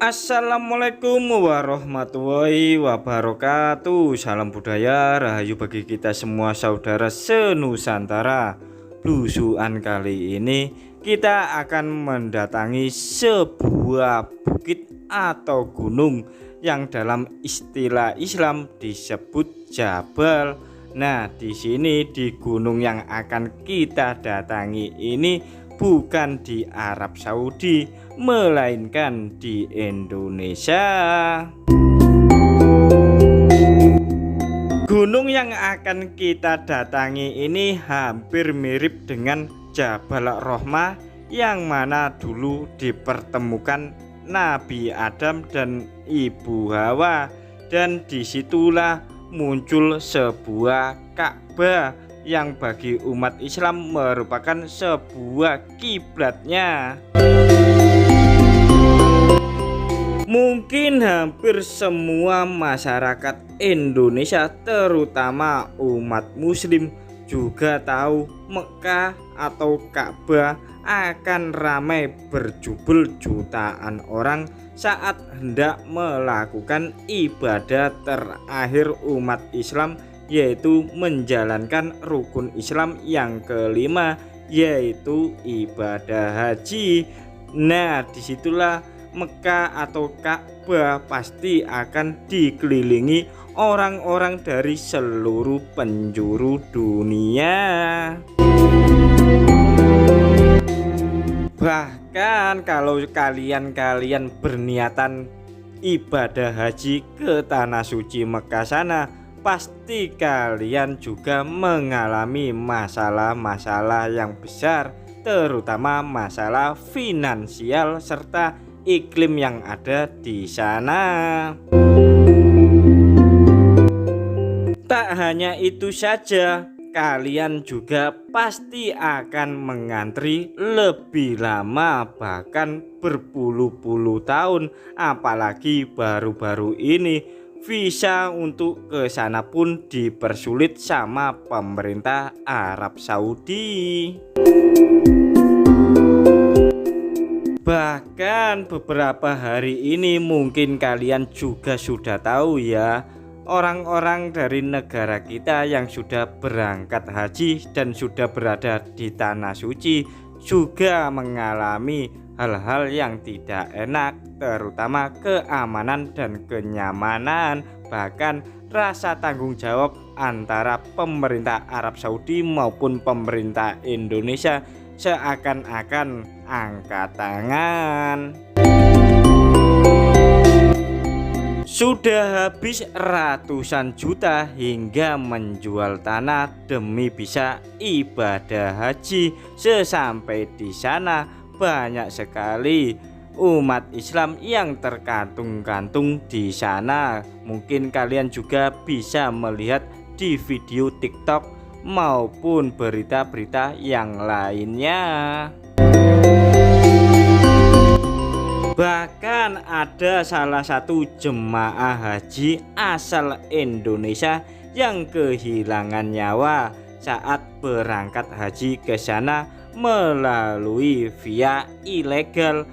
Assalamualaikum warahmatullahi wabarakatuh. Salam budaya rahayu bagi kita semua saudara senusantara. Blusukan kali ini kita akan mendatangi sebuah bukit atau gunung yang dalam istilah Islam disebut Jabal. Nah, di sini di gunung yang akan kita datangi ini bukan di Arab Saudi, melainkan di Indonesia. Gunung yang akan kita datangi ini hampir mirip dengan Jabal Rahmah, yang mana dulu dipertemukan Nabi Adam dan Ibu Hawa, dan disitulah muncul sebuah Ka'bah yang bagi umat Islam merupakan sebuah kiblatnya. Mungkin hampir semua masyarakat Indonesia, terutama umat Muslim, juga tahu Mekah atau Ka'bah akan ramai berjubel jutaan orang saat hendak melakukan ibadah terakhir umat Islam, yaitu menjalankan rukun Islam yang kelima, yaitu ibadah haji. Nah, disitulah Mekah atau Ka'bah pasti akan dikelilingi orang-orang dari seluruh penjuru dunia. Bahkan kalau kalian berniatan ibadah haji ke tanah suci Mekah sana, pasti kalian juga mengalami masalah-masalah yang besar, terutama masalah finansial serta iklim yang ada di sana. Tak hanya itu saja, kalian juga pasti akan mengantri lebih lama, bahkan berpuluh-puluh tahun. Apalagi baru-baru ini visa untuk ke sana pun dipersulit sama pemerintah Arab Saudi. Bahkan beberapa hari ini mungkin kalian juga sudah tahu ya, orang-orang dari negara kita yang sudah berangkat haji dan sudah berada di tanah suci juga mengalami hal-hal yang tidak enak, terutama keamanan dan kenyamanan. Bahkan rasa tanggung jawab antara pemerintah Arab Saudi maupun pemerintah Indonesia seakan-akan angkat tangan. Sudah habis ratusan juta hingga menjual tanah demi bisa ibadah haji. Sesampai di sana banyak sekali umat Islam yang terkantung-kantung di sana. Mungkin kalian juga bisa melihat di video TikTok maupun berita-berita yang lainnya. Bahkan ada salah satu jemaah haji asal Indonesia yang kehilangan nyawa saat berangkat haji ke sana melalui via ilegal.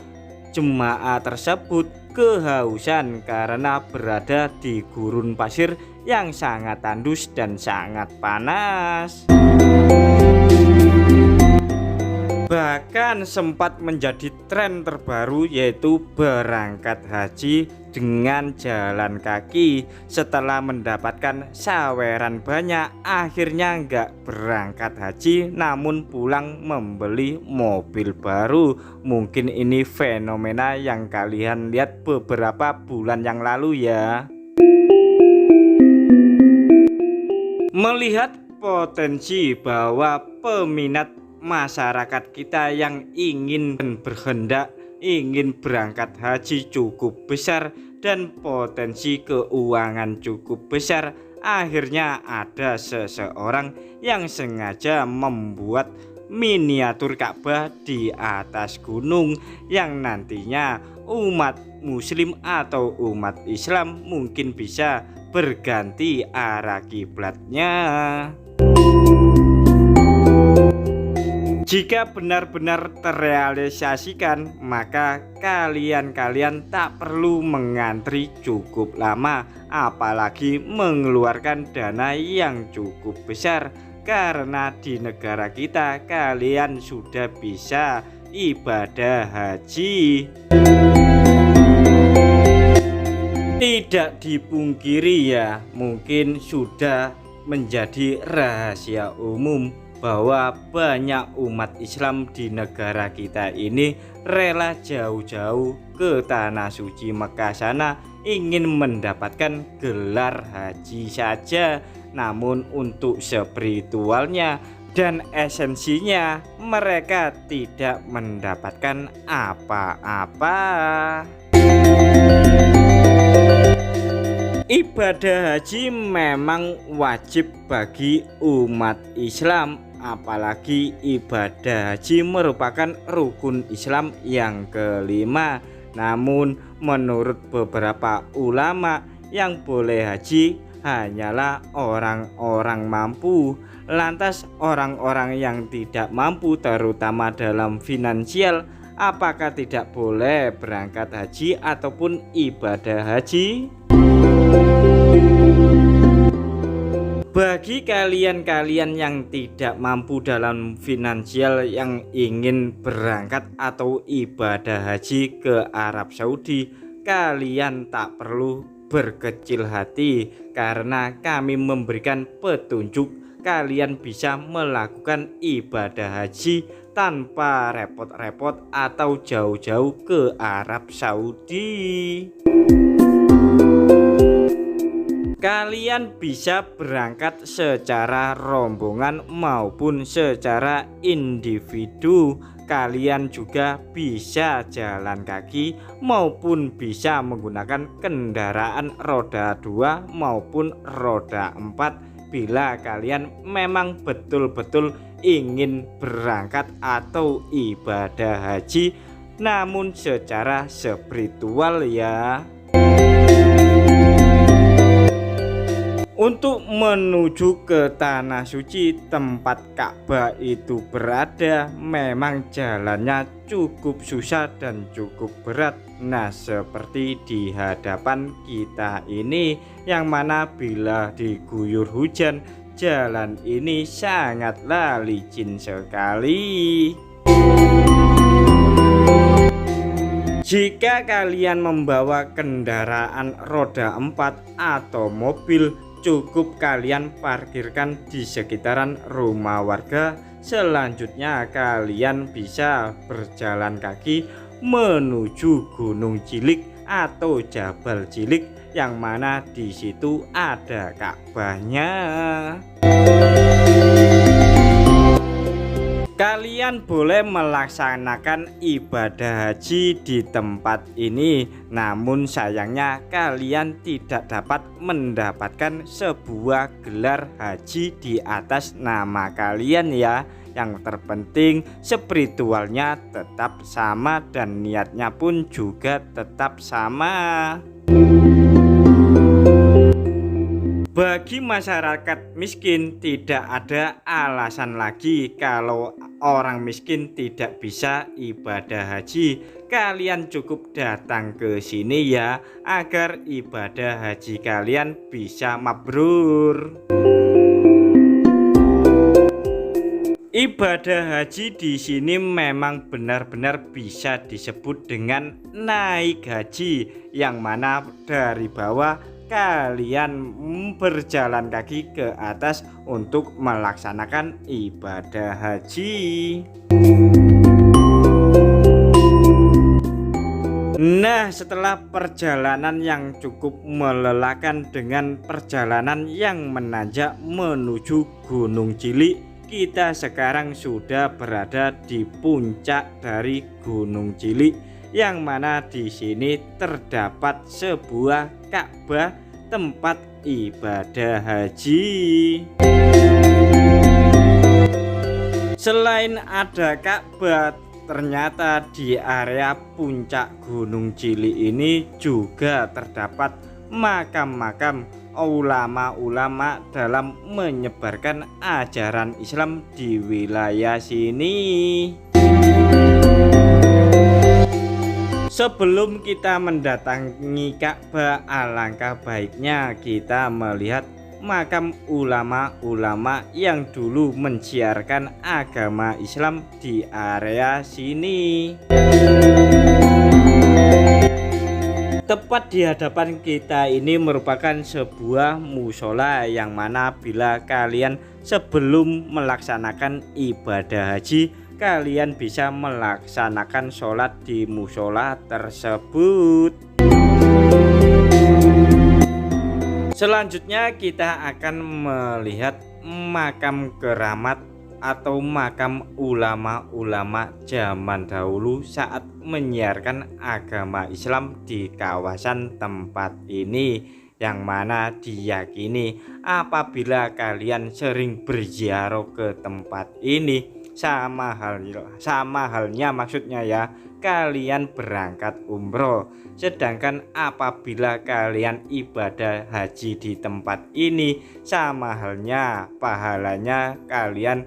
Jemaah tersebut kehausan karena berada di gurun pasir yang sangat tandus dan sangat panas. Bahkan sempat menjadi tren terbaru, yaitu berangkat haji dengan jalan kaki. Setelah mendapatkan saweran banyak, akhirnya nggak berangkat haji namun pulang membeli mobil baru. Mungkin ini fenomena yang kalian lihat beberapa bulan yang lalu ya. Melihat potensi bahwa peminat masyarakat kita yang ingin dan berkehendak ingin berangkat haji cukup besar dan potensi keuangan cukup besar, akhirnya ada seseorang yang sengaja membuat miniatur Ka'bah di atas gunung yang nantinya umat Muslim atau umat Islam mungkin bisa berganti arah kiblatnya. Jika benar-benar terrealisasikan, maka kalian tak perlu mengantri cukup lama, apalagi mengeluarkan dana yang cukup besar, karena di negara kita kalian sudah bisa ibadah haji. Tidak dipungkiri ya, mungkin sudah menjadi rahasia umum bahwa banyak umat Islam di negara kita ini rela jauh-jauh ke tanah suci Mekah sana ingin mendapatkan gelar haji saja, namun untuk spiritualnya dan esensinya mereka tidak mendapatkan apa-apa. Ibadah haji memang wajib bagi umat Islam, apalagi ibadah haji merupakan rukun Islam yang kelima. Namun menurut beberapa ulama, yang boleh haji hanyalah orang-orang mampu. Lantas orang-orang yang tidak mampu, terutama dalam finansial, apakah tidak boleh berangkat haji ataupun ibadah haji? Bagi kalian-kalian yang tidak mampu dalam finansial yang ingin berangkat atau ibadah haji ke Arab Saudi, kalian tak perlu berkecil hati karena kami memberikan petunjuk kalian bisa melakukan ibadah haji tanpa repot-repot atau jauh-jauh ke Arab Saudi. Kalian bisa berangkat secara rombongan maupun secara individu. Kalian juga bisa jalan kaki maupun bisa menggunakan kendaraan roda 2 maupun roda 4 bila kalian memang betul-betul ingin berangkat atau ibadah haji, namun secara spiritual ya. Untuk menuju ke tanah suci tempat Ka'bah itu berada, memang jalannya cukup susah dan cukup berat. Nah, seperti di hadapan kita ini, yang mana bila diguyur hujan, jalan ini sangatlah licin sekali. Jika kalian membawa kendaraan roda 4 atau mobil, cukup kalian parkirkan di sekitaran rumah warga. Selanjutnya kalian bisa berjalan kaki menuju Gunung Cilik atau Jabal Cilik, yang mana di situ ada Ka'bahnya. Kalian boleh melaksanakan ibadah haji di tempat ini, namun sayangnya kalian tidak dapat mendapatkan sebuah gelar haji di atas nama kalian ya. Yang terpenting spiritualnya tetap sama dan niatnya pun juga tetap sama. Bagi masyarakat miskin tidak ada alasan lagi kalau orang miskin tidak bisa ibadah haji. Kalian cukup datang ke sini ya, agar ibadah haji kalian bisa mabrur. Ibadah haji di sini memang benar-benar bisa disebut dengan naik haji, yang mana dari bawah kalian berjalan kaki ke atas untuk melaksanakan ibadah haji. Nah, setelah perjalanan yang cukup melelahkan dengan perjalanan yang menanjak menuju Gunung Cilik, kita sekarang sudah berada di puncak dari Gunung Cilik, yang mana di sini terdapat sebuah Ka'bah tempat ibadah haji. Selain ada Ka'bah, ternyata di area puncak Gunung Cilik ini juga terdapat makam-makam ulama-ulama dalam menyebarkan ajaran Islam di wilayah sini. Sebelum kita mendatangi Ka'bah, alangkah baiknya kita melihat makam ulama-ulama yang dulu mensiarkan agama Islam di area sini. Tepat di hadapan kita ini merupakan sebuah musola yang mana bila kalian sebelum melaksanakan ibadah haji, kalian bisa melaksanakan sholat di musola tersebut. Selanjutnya kita akan melihat makam keramat atau makam ulama-ulama zaman dahulu saat menyiarkan agama Islam di kawasan tempat ini, yang mana diyakini apabila kalian sering berziarah ke tempat ini sama halnya maksudnya ya, kalian berangkat umroh. Sedangkan apabila kalian ibadah haji di tempat ini, sama halnya pahalanya kalian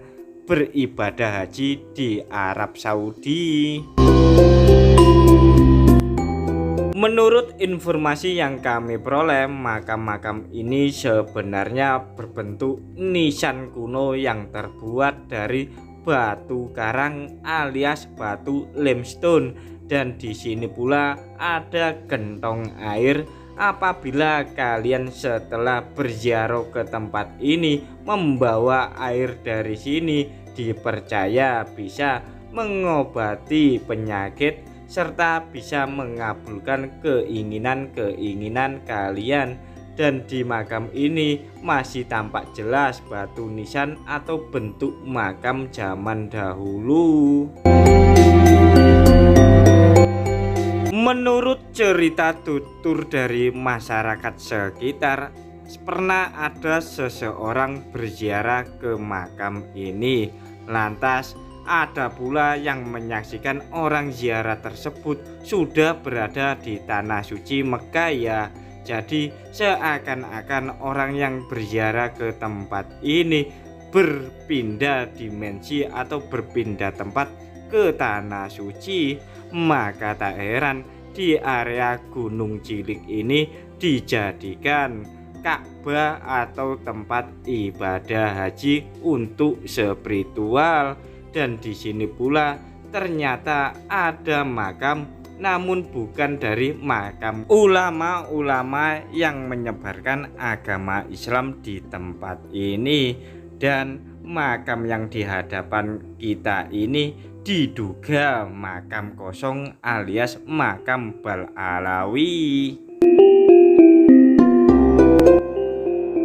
beribadah haji di Arab Saudi. Menurut informasi yang kami peroleh, makam-makam ini sebenarnya berbentuk nisan kuno yang terbuat dari batu karang alias batu limestone, dan di sini pula ada gentong air. Apabila kalian setelah berziarah ke tempat ini membawa air dari sini, dipercaya bisa mengobati penyakit serta bisa mengabulkan keinginan-keinginan kalian. Dan di makam ini masih tampak jelas batu nisan atau bentuk makam zaman dahulu. Menurut cerita tutur dari masyarakat sekitar, pernah ada seseorang berziarah ke makam ini. Lantas ada pula yang menyaksikan orang ziarah tersebut sudah berada di tanah suci Mekah ya. Jadi seakan-akan orang yang berziarah ke tempat ini berpindah dimensi atau berpindah tempat ke tanah suci. Maka tak heran di area Gunung Cilik ini dijadikan Ka'bah atau tempat ibadah haji untuk spiritual. Dan di sini pula ternyata ada makam, namun bukan dari makam ulama-ulama yang menyebarkan agama Islam di tempat ini. Dan makam yang di hadapan kita ini diduga makam kosong alias makam Bal Alawi.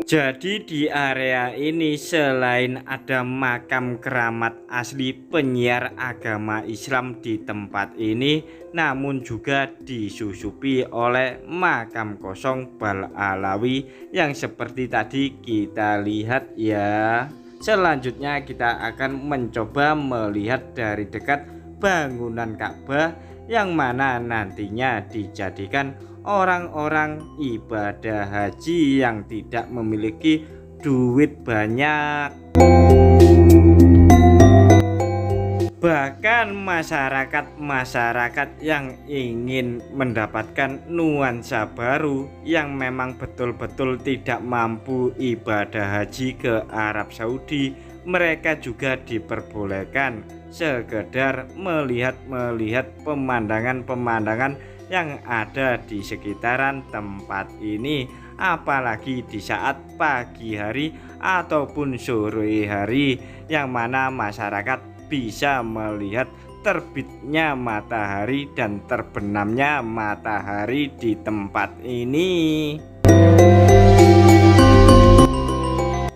Jadi di area ini selain ada makam keramat asli penyiar agama Islam di tempat ini, namun juga disusupi oleh makam kosong Bal Alawi yang seperti tadi kita lihat ya. Selanjutnya kita akan mencoba melihat dari dekat bangunan Ka'bah yang mana nantinya dijadikan orang-orang ibadah haji yang tidak memiliki duit banyak. Bahkan masyarakat yang ingin mendapatkan nuansa baru, yang memang betul-betul tidak mampu ibadah haji ke Arab Saudi, mereka juga diperbolehkan sekedar melihat pemandangan-pemandangan yang ada di sekitaran tempat ini, apalagi di saat pagi hari ataupun sore hari, yang mana masyarakat bisa melihat terbitnya matahari dan terbenamnya matahari di tempat ini.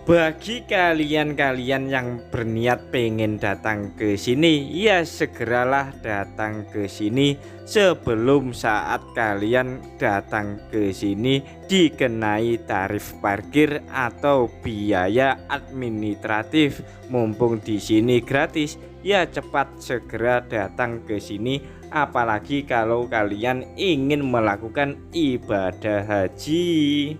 Bagi kalian-kalian yang berniat pengen datang ke sini, ya segeralah datang ke sini sebelum saat kalian datang ke sini dikenai tarif parkir atau biaya administratif. Mumpung di sini gratis, ya cepat segera datang ke sini, apalagi kalau kalian ingin melakukan ibadah haji.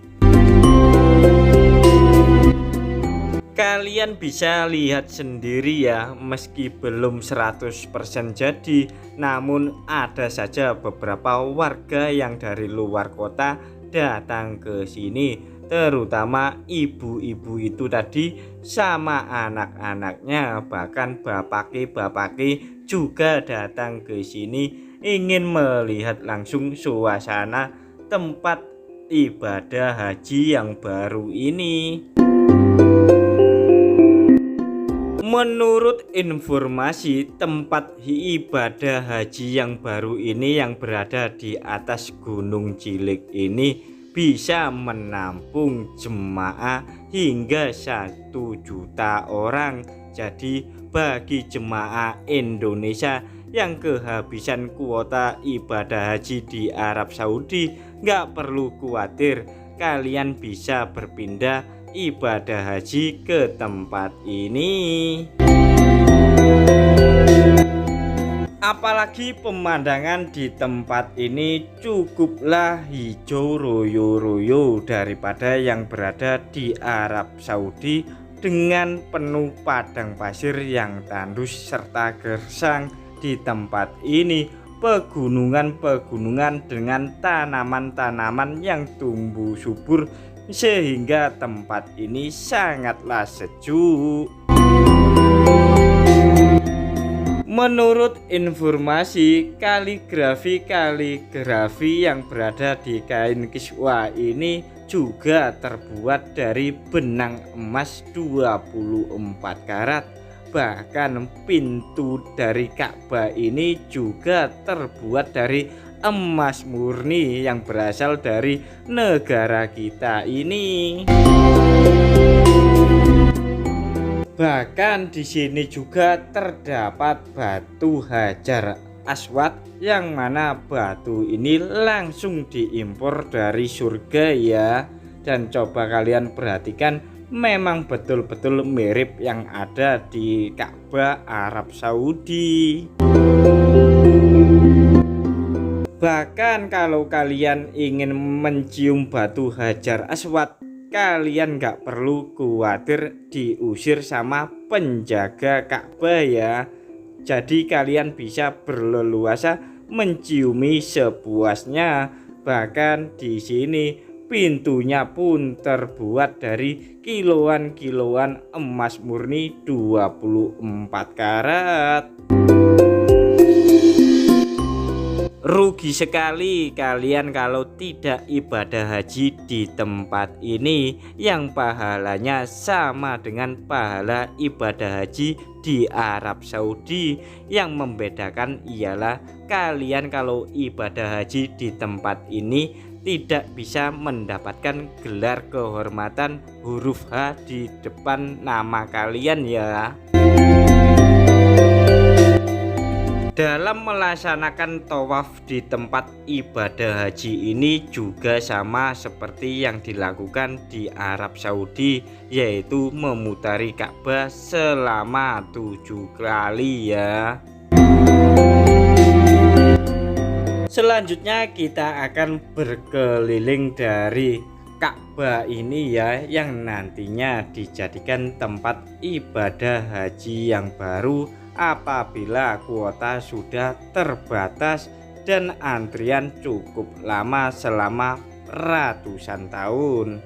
Kalian bisa lihat sendiri ya, meski belum 100% jadi, namun ada saja beberapa warga yang dari luar kota datang ke sini, terutama ibu-ibu itu tadi sama anak-anaknya, bahkan bapaki-bapaki juga datang ke sini ingin melihat langsung suasana tempat ibadah haji yang baru ini. Menurut informasi, tempat ibadah haji yang baru ini yang berada di atas Gunung Cilik ini bisa menampung jemaah hingga 1 juta orang. Jadi bagi jemaah Indonesia yang kehabisan kuota ibadah haji di Arab Saudi, nggak perlu khawatir, kalian bisa berpindah ibadah haji ke tempat ini. Apalagi pemandangan di tempat ini cukuplah hijau royo-royo daripada yang berada di Arab Saudi dengan penuh padang pasir yang tandus serta gersang. Di tempat ini pegunungan-pegunungan dengan tanaman-tanaman yang tumbuh subur sehingga tempat ini sangatlah sejuk. Menurut informasi, kaligrafi yang berada di kain kiswa ini juga terbuat dari benang emas 24 karat. Bahkan pintu dari Ka'bah ini juga terbuat dari emas murni yang berasal dari negara kita ini. Bahkan di sini juga terdapat batu Hajar Aswad yang mana batu ini langsung diimpor dari surga ya. Dan coba kalian perhatikan, memang betul-betul mirip yang ada di Ka'bah Arab Saudi. Bahkan kalau kalian ingin mencium batu Hajar Aswad, kalian nggak perlu khawatir diusir sama penjaga Ka'bah ya. Jadi kalian bisa berleluasa menciumi sepuasnya. Bahkan di sini pintunya pun terbuat dari kiloan-kiloan emas murni 24 karat. Rugi sekali kalian kalau tidak ibadah haji di tempat ini yang pahalanya sama dengan pahala ibadah haji di Arab Saudi. Yang membedakan ialah kalian kalau ibadah haji di tempat ini tidak bisa mendapatkan gelar kehormatan huruf H di depan nama kalian ya. Dalam melaksanakan tawaf di tempat ibadah haji ini juga sama seperti yang dilakukan di Arab Saudi, yaitu memutari Ka'bah selama 7 kali ya. Selanjutnya kita akan berkeliling dari Ka'bah ini ya, yang nantinya dijadikan tempat ibadah haji yang baru apabila kuota sudah terbatas dan antrian cukup lama selama ratusan tahun.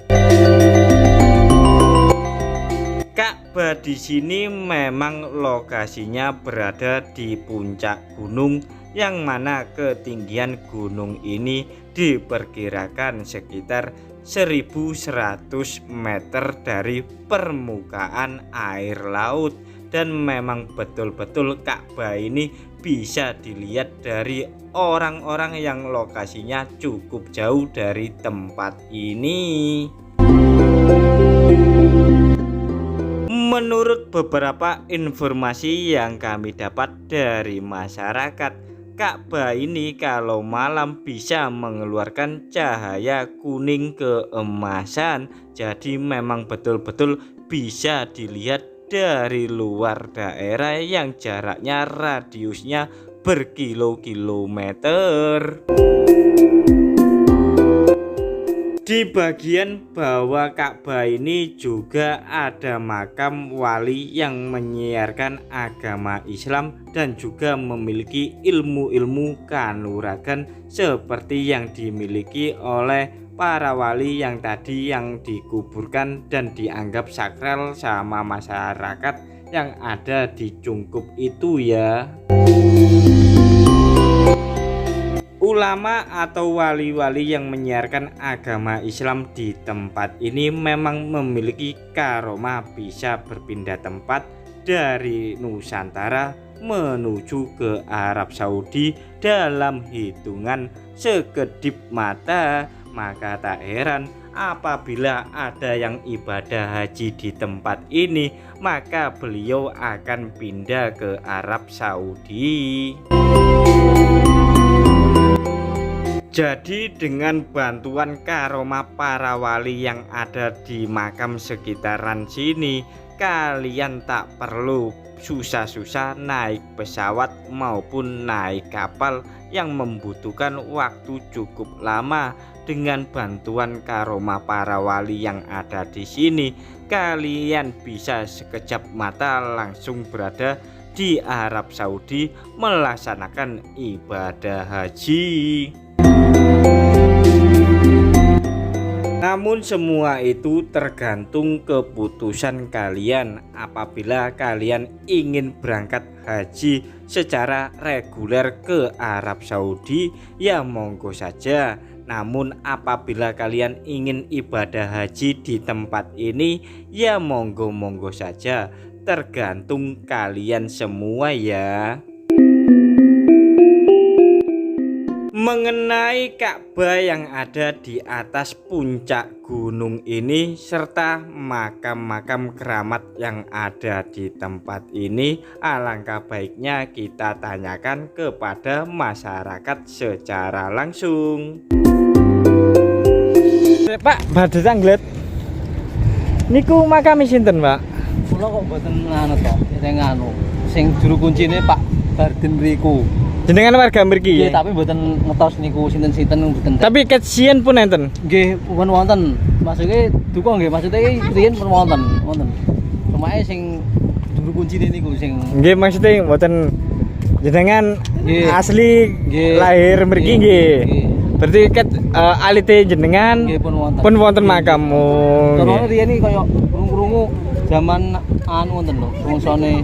Ka'bah di sini memang lokasinya berada di puncak gunung, yang mana ketinggian gunung ini diperkirakan sekitar 1100 meter dari permukaan air laut. Dan memang betul-betul Ka'bah ini bisa dilihat dari orang-orang yang lokasinya cukup jauh dari tempat ini. Menurut beberapa informasi yang kami dapat dari masyarakat, Ka'bah ini kalau malam bisa mengeluarkan cahaya kuning keemasan. Jadi memang betul-betul bisa dilihat dari luar daerah yang jaraknya radiusnya berkilo-kilometer. Di bagian bawah Ka'bah ini juga ada makam wali yang menyiarkan agama Islam dan juga memiliki ilmu-ilmu kanuragan seperti yang dimiliki oleh para wali yang tadi yang dikuburkan dan dianggap sakral sama masyarakat yang ada di Cungkup itu ya. Ulama atau wali-wali yang menyiarkan agama Islam di tempat ini memang memiliki karomah bisa berpindah tempat dari Nusantara menuju ke Arab Saudi dalam hitungan sekedip mata. Maka tak heran apabila ada yang ibadah haji di tempat ini, maka beliau akan pindah ke Arab Saudi. Jadi dengan bantuan karomah para wali yang ada di makam sekitaran sini, kalian tak perlu susah-susah naik pesawat maupun naik kapal yang membutuhkan waktu cukup lama. Dengan bantuan karomah para wali yang ada di sini, kalian bisa sekejap mata langsung berada di Arab Saudi melaksanakan ibadah haji. Namun semua itu tergantung keputusan kalian. Apabila kalian ingin berangkat haji secara reguler ke Arab Saudi, ya monggo saja. Namun apabila kalian ingin ibadah haji di tempat ini, ya monggo-monggo saja. Tergantung kalian semua ya. Mengenai Ka'bah yang ada di atas puncak gunung ini serta makam-makam keramat yang ada di tempat ini, alangkah baiknya kita tanyakan kepada masyarakat secara langsung. Pak, badhe tanglet. Niku makam sinten, Pak? Kula kok mboten anu to, nganu. Sing juru kuncine Pak Barden mriku. Jenengan warga mriki nggih, tapi mboten ngetos niku sinten-sinten mboten. Tapi kesian pun enten. Nggih, pun wonten. Maksude duka nggih, maksude riyen pun wonten. Pemae sing juru kuncine niku sing nggih, maksude mboten jenengan asli lahir mriki nggih. Berarti ket alite jenengan nggih pun wonten makammu. Terus riyen iki kaya krungu-krungu zaman anu wonten lho, rungsane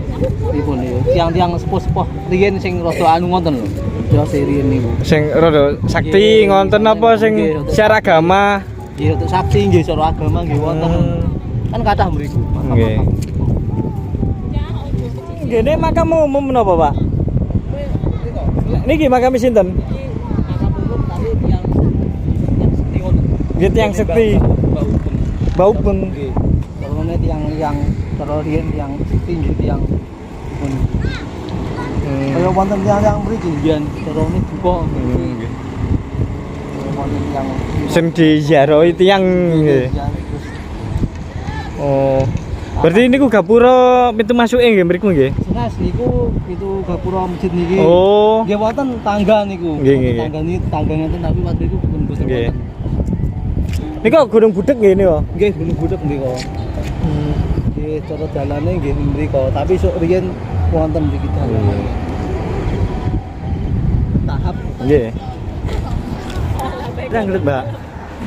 pripun ya. Tiang-tiang sepuh-sepuh riyen sing rada anu wonten lho. Ya riyen niku. Sing rada sakti ngonten apa sing secara agama? Nggih, untuk sakti nggih secara agama nggih wonten. Kan kathah mriku. Nggih. Ngene makam umum menapa, Pak? Niki makam sinten? Nggih, tiang sekti. Baupeng. Terus tiang terus riyen tiang sekti nggih tiang pun. Kaya wonten tiang mriki nggih terus duka nggih. Wonten tiang sing diziarahi tiang nggih. Oh. Berarti niku gapura pintu masuke nggih mriku nggih. Jelas niku itu gapura masjid niki. Oh. Nggih wonten tangga niku. Tangga ngeten tapi waktu itu pun boten wonten. Niku Gunung Budek nggih niku. Nggih, Gunung Budek niku. Nggih, cara dalane nggih mriku, tapi sok riyen wonten mriki dalan. Tahap. Nggih. Nanglet, Mbak.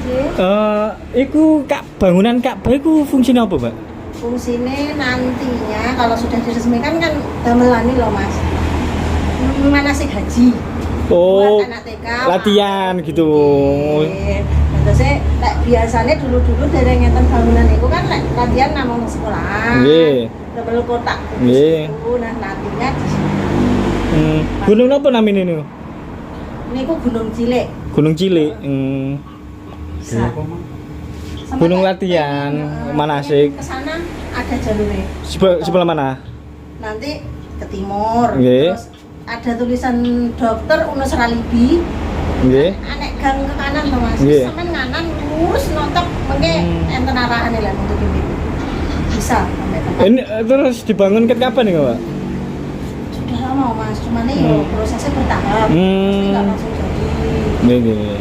Nggih. Iku bangunan Ka'bah iku fungsine apa, Mbak? Fungsinya nantinya kalau sudah diresmikan kan gamelani loh Mas, manasik haji. Oh, buat anak TK latihan gitu. Terus biasanya dulu dari ngeten bangunan itu kan latihan namung sekolah. Nggih. Double kotak. Nggih. Nah nantinya di sini. Gunung apa namanya ini? Niku Gunung Cilik. Gunung Cilik. Sama Gunung latihan, manasik. Ke sana ada jalurnya. Sebelah mana? Nanti ke timur. Nggih. Terus ada tulisan Dokter Unus Ralibi. Nggih. Anek gang ke kanan to Mas. Nggih. Sampeyan nganan lurus nontok mengke enten arahane lah untuk ini. Bisa sampai tempat. Ini terus dibangun ke kapan nih, Pak? Sudah lama Mas, cuman ini prosesnya bertahap. Pasti nggak langsung jadi. Nggih.